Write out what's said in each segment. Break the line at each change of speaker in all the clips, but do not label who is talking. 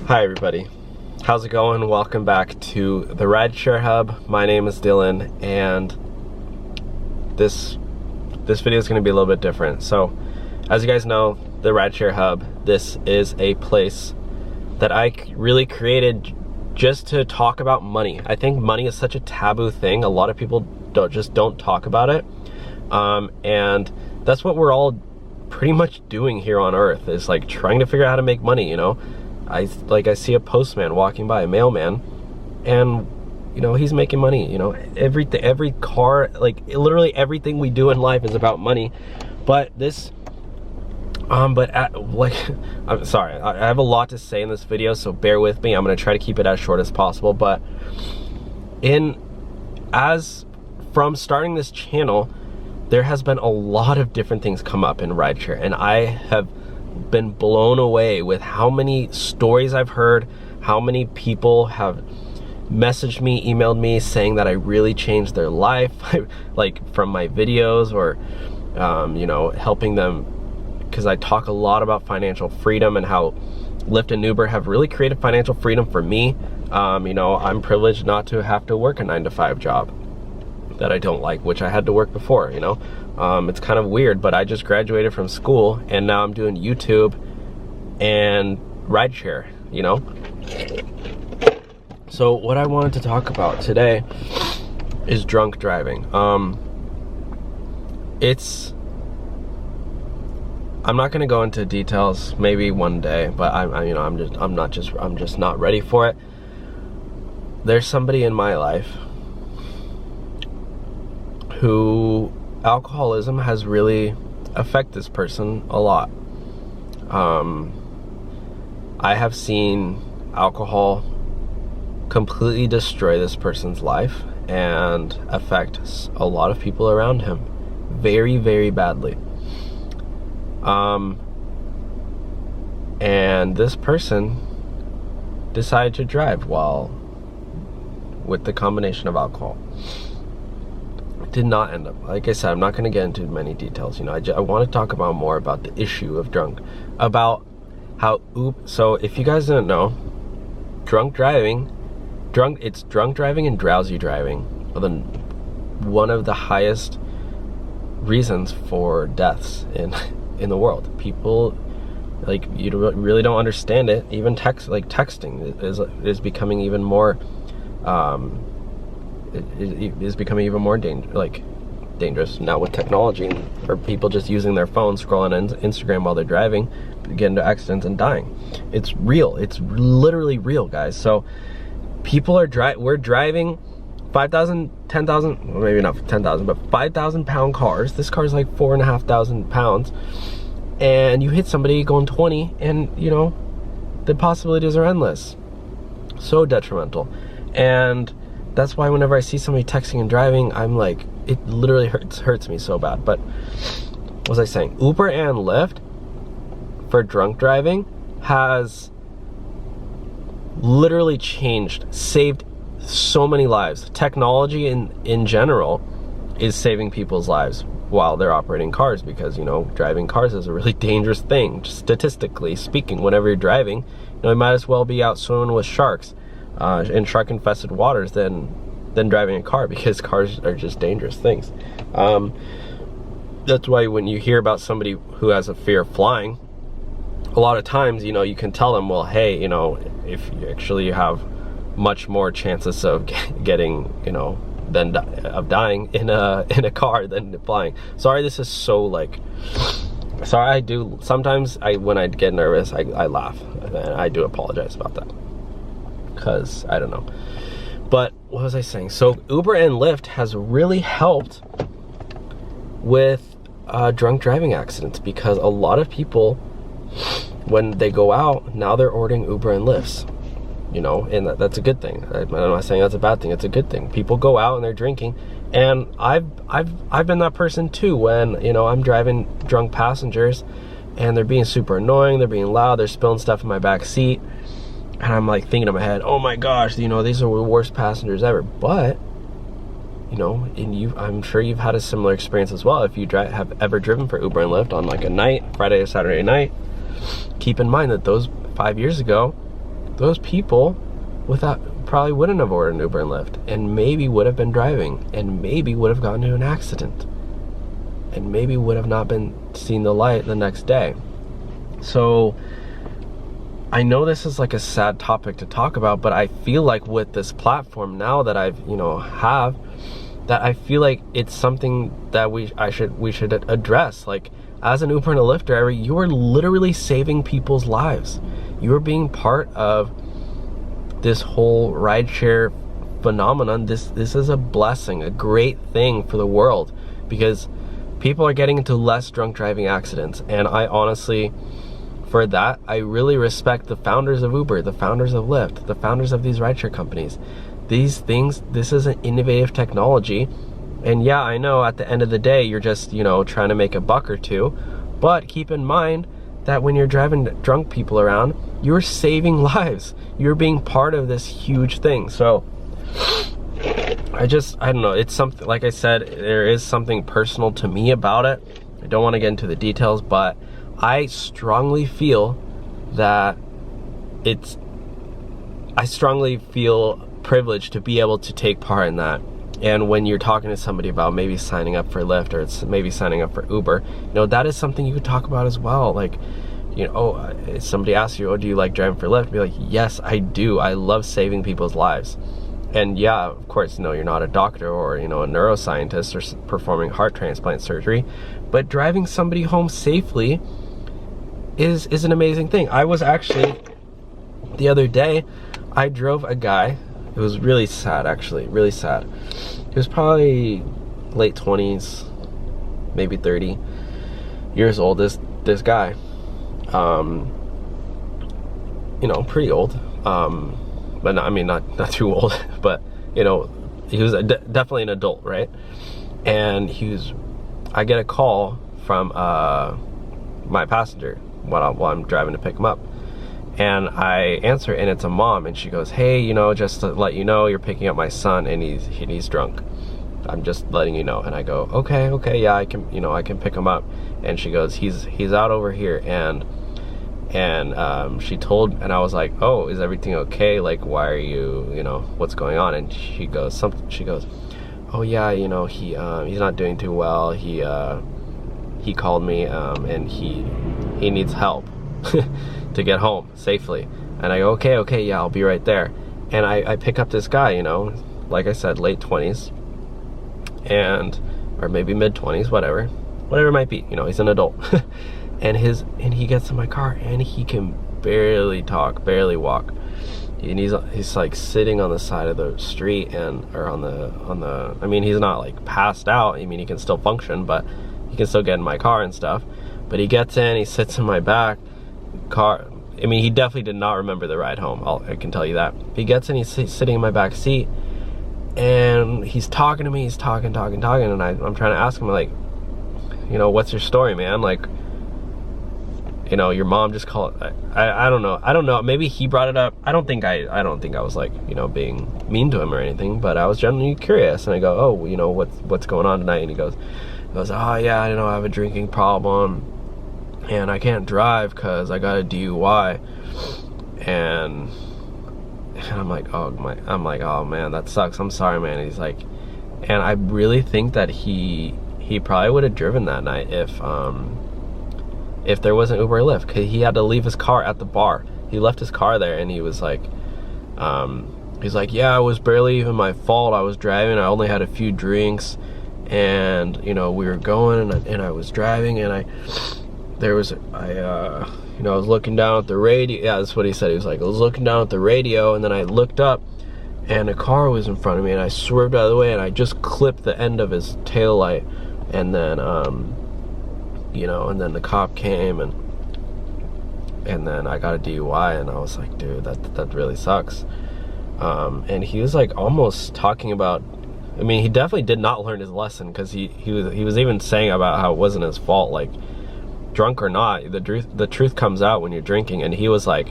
Hi everybody, how's it going? Welcome back to the Rideshare Hub. My name is Dylan, and this video is going to be a little bit different. So, as you guys know, the Rideshare Hub, this is a place that I really created just to talk about money. I think money is such a taboo thing. A lot of people don't talk about it, and that's what we're all pretty much doing here on Earth, is like trying to figure out how to make money. You know, I see a postman walking by, a mailman, and you know, he's making money. You know, every car, like literally everything we do in life is about money. But this, I'm sorry, I have a lot to say in this video, so bear with me. I'm gonna try to keep it as short as possible. But from starting this channel, there has been a lot of different things come up in rideshare, and I have been blown away with how many stories I've heard, how many people have messaged me, emailed me saying that I really changed their life, like from my videos, or you know, helping them, because I talk a lot about financial freedom and how Lyft and Uber have really created financial freedom for me. You know, I'm privileged not to have to work a 9-to-5 job that I don't like, which I had to work before, you know. It's kind of weird, but I just graduated from school and now I'm doing YouTube and rideshare, you know. So what I wanted to talk about today is drunk driving. I'm not going to go into details, maybe one day, but I'm just not ready for it. There's somebody in my life who alcoholism has really affected this person a lot. I have seen alcohol completely destroy this person's life and affect a lot of people around him very, very badly. And this person decided to drive with the combination of alcohol. Did not end up, like I said, I'm not going to get into many details. You know, I want to talk about more about the issue of so if you guys didn't know, it's drunk driving and drowsy driving are one of the highest reasons for deaths in the world. People, like, you really don't understand it. Even texting is becoming even more is becoming even more dangerous now with technology, or people just using their phones, scrolling on Instagram while they're driving, get into accidents and dying. It's real. It's literally real, guys. So people we're driving 5,000, 10,000, well, maybe not 10,000, but 5,000 pound cars. This car is like 4,500 pounds, and you hit somebody going 20, and you know, the possibilities are endless. So detrimental. And that's why whenever I see somebody texting and driving, I'm like, it literally hurts me so bad. But what was I saying? Uber and Lyft for drunk driving has literally saved so many lives. Technology in general is saving people's lives while they're operating cars, because, you know, driving cars is a really dangerous thing, statistically speaking. Whenever you're driving, you know, you might as well be out swimming with sharks in shark-infested waters than driving a car, because cars are just dangerous things. That's why when you hear about somebody who has a fear of flying, a lot of times, you know, you can tell them, well, hey, you know, if you have much more chances of getting, you know, of dying in a car than flying. Sorry, this is so like. Sorry, sometimes when I get nervous, I laugh, and I do apologize about that, because I don't know. But what was I saying? So Uber and Lyft has really helped with drunk driving accidents, because a lot of people, when they go out, now they're ordering Uber and Lyfts, you know, and that's a good thing. I'm not saying that's a bad thing. It's a good thing. People go out and they're drinking, and I've been that person too, when, you know, I'm driving drunk passengers and they're being super annoying, they're being loud, they're spilling stuff in my back seat. And I'm like thinking in my head, oh my gosh, you know, these are the worst passengers ever. But, you know, I'm sure you've had a similar experience as well. If you have ever driven for Uber and Lyft on like a night, Friday or Saturday night, keep in mind that those 5 years ago, those people probably wouldn't have ordered an Uber and Lyft, and maybe would have been driving, and maybe would have gotten into an accident, and maybe would have not been seen the light the next day. So I know this is like a sad topic to talk about, but I feel like with this platform now that I've, have, that I feel like it's something that we should address. Like, as an Uber and a Lyft driver, you are literally saving people's lives. You're being part of this whole rideshare phenomenon. This is a blessing, a great thing for the world, because people are getting into less drunk driving accidents. And I honestly, for that, I really respect the founders of Uber, the founders of Lyft, the founders of these rideshare companies. These things, this is an innovative technology. And yeah, I know at the end of the day, you're just, trying to make a buck or two. But keep in mind that when you're driving drunk people around, you're saving lives. You're being part of this huge thing. So I don't know. It's something, like I said, there is something personal to me about it. I don't want to get into the details, but I strongly feel that I strongly feel privileged to be able to take part in that. And when you're talking to somebody about maybe signing up for Lyft, or it's maybe signing up for Uber, that is something you could talk about as well. Like, if somebody asks you, do you like driving for Lyft? Be like, yes, I do. I love saving people's lives. And yeah, of course, you're not a doctor or, a neuroscientist or performing heart transplant surgery, but driving somebody home safely is an amazing thing. I was actually, the other day, I drove a guy. It was really sad, actually, really sad. He was probably late 20s, maybe 30 years old, this guy. Pretty old. But not too old, but, he was definitely an adult, right? And I get a call from my passenger while I'm driving to pick him up. And I answer, and it's a mom, and she goes, hey, just to let you know, you're picking up my son, and he's drunk. I'm just letting you know. And I go, okay, yeah, I can pick him up. And she goes, he's out over here, and she told, and I was like, oh, is everything okay? Like, why are you, what's going on? And she goes, oh yeah, he's not doing too well. He called me, and he needs help to get home safely. And I go, okay, yeah, I'll be right there. And I pick up this guy, like I said, late 20s, or maybe mid 20s, whatever it might be, he's an adult. and he gets in my car, and he can barely talk, barely walk. And he's like sitting on the side of the street, or on the he's not like passed out. He can still function, but he can still get in my car and stuff. But he gets in, he sits in my back car. He definitely did not remember the ride home, I can tell you that. He gets in, he's sitting in my back seat, and he's talking to me, he's talking, and I'm trying to ask him, like, what's your story, man? Like, your mom just called. I don't know, maybe he brought it up. I don't think I was like, being mean to him or anything, but I was genuinely curious. And I go, oh, what's going on tonight? And he goes, oh yeah, I have a drinking problem, and I can't drive because I got a DUI. And I'm like, oh man, that sucks. I'm sorry, man. And he's like, and I really think that he probably would have driven that night if there wasn't Uber or Lyft, because he had to leave his car at the bar. He left his car there, and he was like, he's like, yeah, it was barely even my fault. I was driving. I only had a few drinks, and we were going, and I was driving, and I was looking down at the radio. Yeah, that's what he said. He was like, I was looking down at the radio, and then I looked up, and a car was in front of me, and I swerved out of the way, and I just clipped the end of his tail light, and then and then the cop came, and then I got a DUI. And I was like, dude, that really sucks. And he was like almost talking about, he definitely did not learn his lesson, because he was even saying about how it wasn't his fault. Like, drunk or not, the truth comes out when you're drinking. And he was like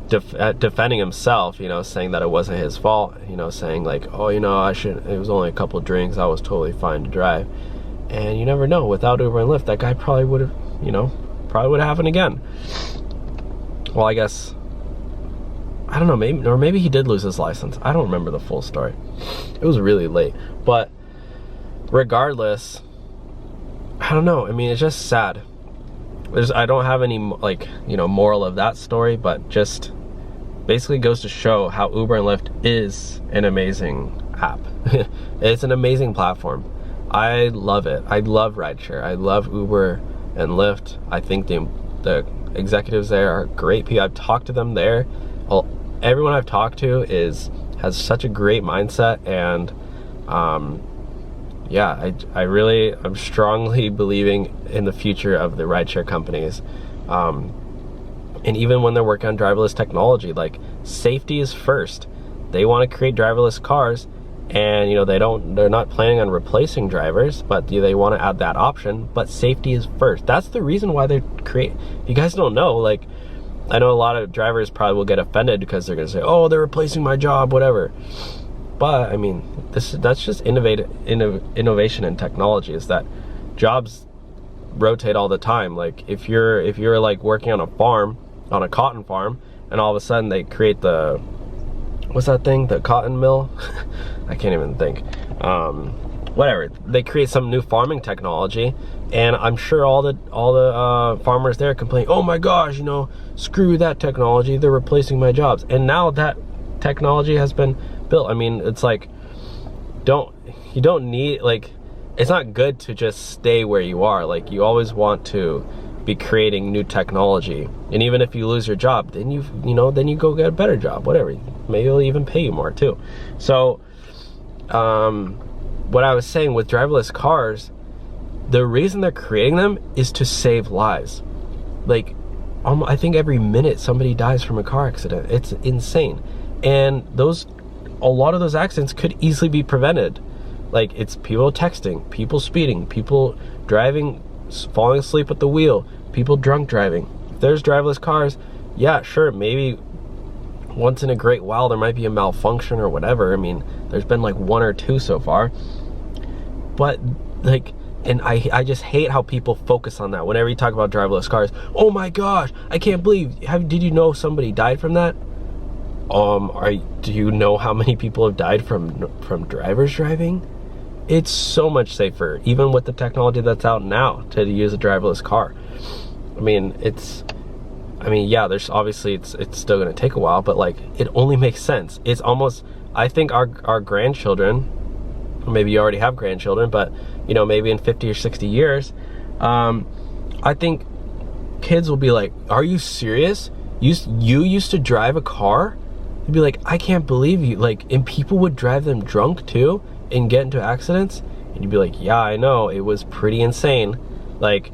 defending himself, saying that it wasn't his fault, saying like, oh, it was only a couple drinks, I was totally fine to drive. And you never know, without Uber and Lyft, that guy probably would have happened again. Well, I guess I don't know, maybe he did lose his license. I don't remember the full story. It was really late. But regardless, I don't know. I mean, it's just sad. I don't have any, like, you know, moral of that story, but just basically goes to show how Uber and Lyft is an amazing app. It's an amazing platform. I love it. I love rideshare. I love Uber and Lyft. I think the executives there are great people. I've talked to them there. Well, everyone I've talked to has such a great mindset, and yeah, I'm strongly believing in the future of the rideshare companies. And even when they're working on driverless technology, like, safety is first. They want to create driverless cars, and you know, they're not planning on replacing drivers, but they want to add that option. But safety is first. That's the reason why they're if you guys don't know, like, I know a lot of drivers probably will get offended because they're gonna say, oh, they're replacing my job, whatever. But I mean, that's just innovation in technology, is that jobs rotate all the time. Like, if you're like working on a farm, on a cotton farm, and all of a sudden they create what's that thing, the cotton mill? I can't even think. Whatever, they create some new farming technology, and I'm sure all the farmers there complain, oh my gosh, you know, screw that technology, they're replacing my jobs. And now that technology has been built, I mean, it's like, you don't need, like, it's not good to just stay where you are. Like, you always want to be creating new technology, and even if you lose your job, then you go get a better job, whatever. Maybe they'll even pay you more too. So what I was saying with driverless cars, the reason they're creating them is to save lives. Like, I think every minute somebody dies from a car accident. It's insane. And a lot of those accidents could easily be prevented. Like, it's people texting, people speeding, people driving, falling asleep at the wheel, people drunk driving. If there's driverless cars, yeah, sure, maybe once in a great while there might be a malfunction or whatever. I mean, there's been like 1 or 2 so far. But like, and I just hate how people focus on that. Whenever you talk about driverless cars, oh my gosh, I can't believe, did you know somebody died from that? Do you know how many people have died from drivers driving? It's so much safer, even with the technology that's out now, to use a driverless car. I mean, yeah, there's obviously, it's still gonna take a while, but like, it only makes sense. It's almost, I think our grandchildren, maybe you already have grandchildren, but you know, maybe in 50 or 60 years, I think kids will be like, are you serious? You used to drive a car? They'd be like, I can't believe you. Like, and people would drive them drunk too and get into accidents, and you'd be like, yeah, I know, it was pretty insane. Like,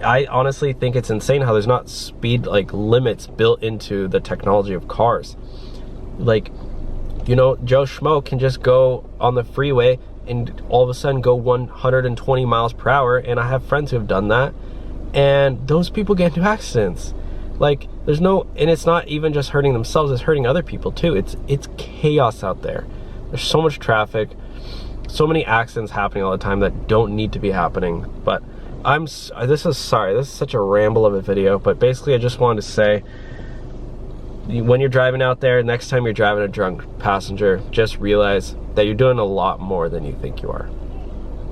I honestly think it's insane how there's not speed like limits built into the technology of cars. Like, you know, Joe Schmo can just go on the freeway and all of a sudden go 120 miles per hour, and I have friends who have done that, and those people get into accidents. Like, and it's not even just hurting themselves, it's hurting other people too. It's chaos out there. There's so much traffic, so many accidents happening all the time that don't need to be happening. But this is such a ramble of a video, but basically I just wanted to say, when you're driving out there, next time you're driving a drunk passenger, just realize that you're doing a lot more than you think you are.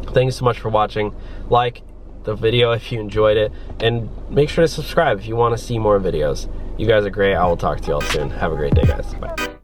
Thank you so much for watching. Like the video if you enjoyed it, and make sure to subscribe if you want to see more videos. You guys are great. I will talk to you all soon. Have a great day, guys. Bye.